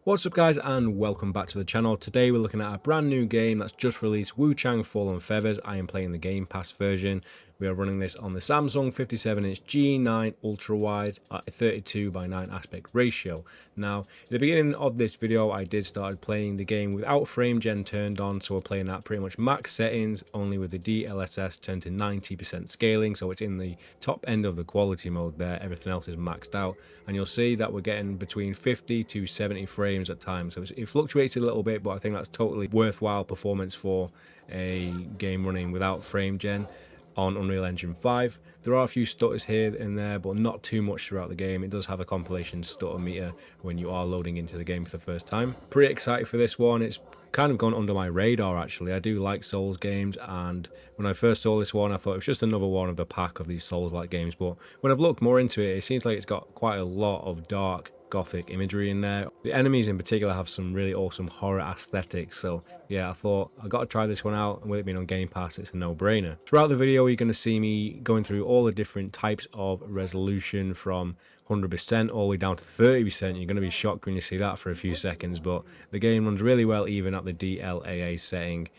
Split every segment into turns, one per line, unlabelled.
What's up guys and welcome back to the channel. Today we're looking at a brand new game that's just released, Wuchang Fallen Feathers. I am playing the Game Pass version. We are running this on the Samsung 57-inch G9 Ultrawide at a 32:9 aspect ratio. Now, at the beginning of this video I did start playing the game without frame gen turned on, so we're playing at pretty much max settings, only with the DLSS turned to 90% scaling, so it's in the top end of the quality mode there. Everything else is maxed out, and you'll see that we're getting between 50 to 70 frames at times, so it fluctuates a little bit, but I think that's totally worthwhile performance for a game running without frame gen on Unreal Engine 5. There are a few stutters here and there, but not too much throughout the game. It does have a compilation stutter meter when you are loading into the game for the first time. Pretty excited for this one. It's kind of gone under my radar actually. I do like Souls games, and when I first saw this one I thought it was just another one of the pack of these Souls-like games, but when I've looked more into it, it seems like it's got quite a lot of dark gothic imagery in there. The enemies in particular have some really awesome horror aesthetics, so yeah, I thought I got to try this one out, and with it being on Game Pass it's a no-brainer. Throughout the video you're going to see me going through all the different types of resolution from 100% all the way down to 30%. You're going to be shocked when you see that for a few seconds, but the game runs really well even at the DLAA setting,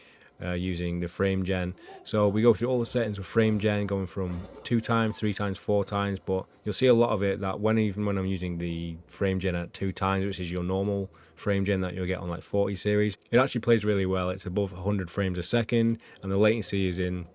using the frame gen. So we go through all the settings with frame gen, going from 2 times, 3 times, 4 times, but you'll see a lot of it that even when I'm using the frame gen at 2 times, which is your normal frame gen that you'll get on like 40 series, it actually plays really well. It's above 100 frames a second, and the latency is in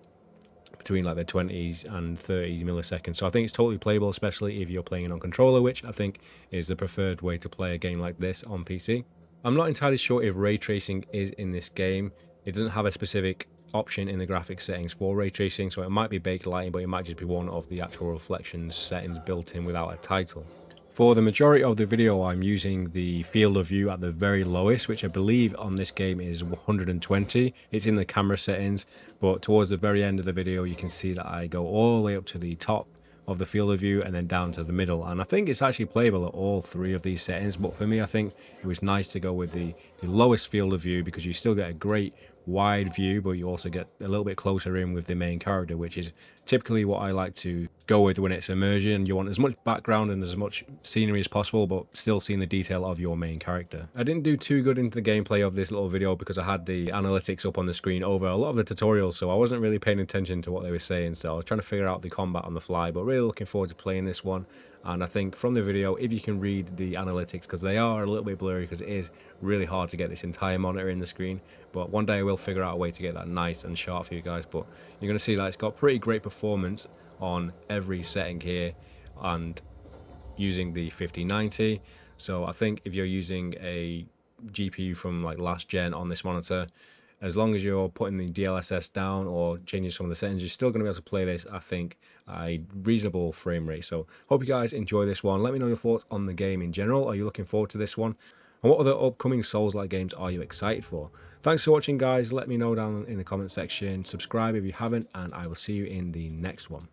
between like the 20s and 30 milliseconds, so I think it's totally playable, especially if you're playing on controller, which I think is the preferred way to play a game like this on PC. I'm not entirely sure if ray tracing is in this game. It doesn't have a specific option in the graphics settings for ray tracing, so it might be baked lighting, but it might just be one of the actual reflections settings built in without a title. For the majority of the video I'm using the field of view at the very lowest, which I believe on this game is 120. It's in the camera settings, but towards the very end of the video you can see that I go all the way up to the top of the field of view and then down to the middle, and I think it's actually playable at all 3 of these settings, but for me I think it was nice to go with the lowest field of view because you still get a great wide view, but you also get a little bit closer in with the main character, which is typically what I like to go with when it's immersion. You want as much background and as much scenery as possible, but still seeing the detail of your main character. I didn't do too good into the gameplay of this little video because I had the analytics up on the screen over a lot of the tutorials, so I wasn't really paying attention to what they were saying, so I was trying to figure out the combat on the fly, but really looking forward to playing this one. And I think from the video, if you can read the analytics, because they are a little bit blurry because it is really hard to get this entire monitor in the screen, but one day I will figure out a way to get that nice and sharp for you guys. But you're going to see that it's got pretty great performance on every setting here and using the 5090. So I think if you're using a GPU from like last gen on this monitor, as long as you're putting the DLSS down or changing some of the settings, you're still going to be able to play this, I think, at a reasonable frame rate. So hope you guys enjoy this one. Let me know your thoughts on the game in general. Are you looking forward to this one? And what other upcoming Souls-like games are you excited for? Thanks for watching, guys. Let me know down in the comment section. Subscribe if you haven't, and I will see you in the next one.